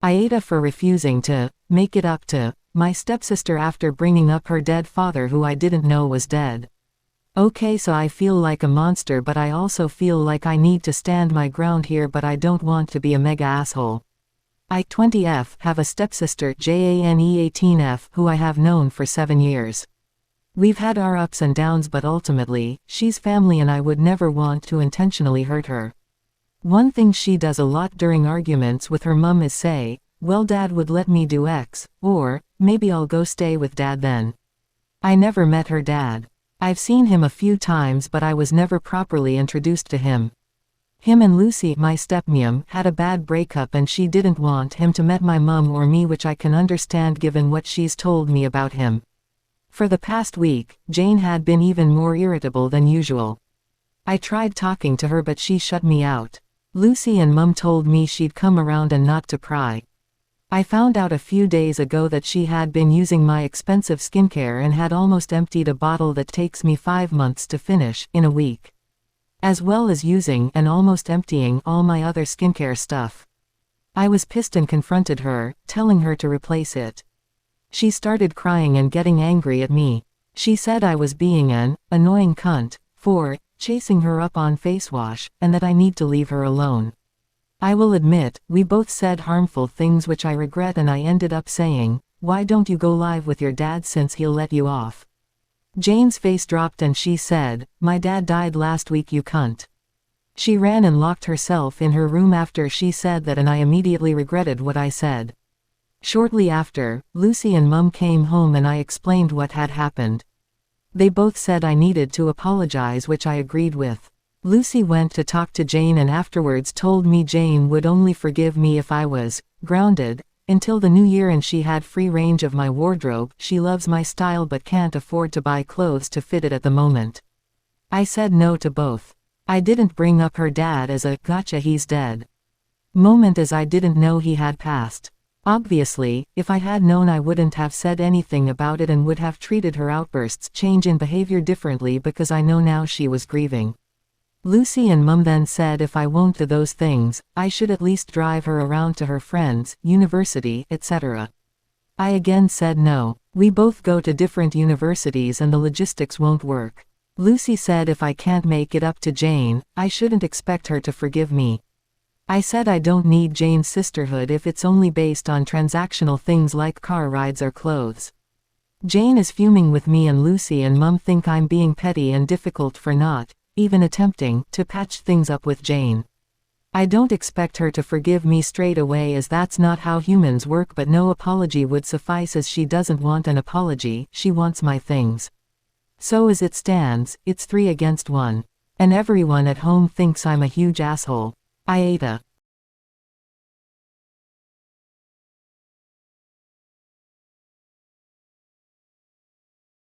AITA for refusing to make it up to my stepsister after bringing up her dead father who I didn't know was dead. Okay, so I feel like a monster, but I also feel like I need to stand my ground here, but I don't want to be a mega asshole. I 20F have a stepsister Jane 18F who I have known for 7 years. We've had our ups and downs, but ultimately, she's family and I would never want to intentionally hurt her. One thing she does a lot during arguments with her mum is say, well, dad would let me do X, or, maybe I'll go stay with dad then. I never met her dad. I've seen him a few times, but I was never properly introduced to him. Him and Lucy, my stepmom, had a bad breakup and she didn't want him to met my mum or me, which I can understand given what she's told me about him. For the past week, Jane had been even more irritable than usual. I tried talking to her but she shut me out. Lucy and mum told me she'd come around and not to pry. I found out a few days ago that she had been using my expensive skincare and had almost emptied a bottle that takes me 5 months to finish in a week. As well as using and almost emptying all my other skincare stuff. I was pissed and confronted her, telling her to replace it. She started crying and getting angry at me. She said I was being an annoying cunt for chasing her up on face wash, and that I need to leave her alone. I will admit, we both said harmful things which I regret, and I ended up saying, why don't you go live with your dad since he'll let you off? Jane's face dropped and she said, my dad died last week, you cunt. She ran and locked herself in her room after she said that, and I immediately regretted what I said. Shortly after, Lucy and mum came home and I explained what had happened. They both said I needed to apologize, which I agreed with. Lucy went to talk to Jane and afterwards told me Jane would only forgive me if I was grounded until the new year and she had free range of my wardrobe. She loves my style but can't afford to buy clothes to fit it at the moment. I said no to both. I didn't bring up her dad as a gotcha he's dead moment, as I didn't know he had passed. Obviously, if I had known I wouldn't have said anything about it and would have treated her outbursts change in behavior differently because I know now she was grieving. Lucy and mum then said if I won't do those things, I should at least drive her around to her friends, university, etc. I again said no. We both go to different universities and the logistics won't work. Lucy said if I can't make it up to Jane, I shouldn't expect her to forgive me. I said I don't need Jane's sisterhood if it's only based on transactional things like car rides or clothes. Jane is fuming with me and Lucy and mum think I'm being petty and difficult for not even attempting to patch things up with Jane. I don't expect her to forgive me straight away, as that's not how humans work, but no apology would suffice as she doesn't want an apology, she wants my things. So as it stands, it's 3 against 1. And everyone at home thinks I'm a huge asshole. AITA.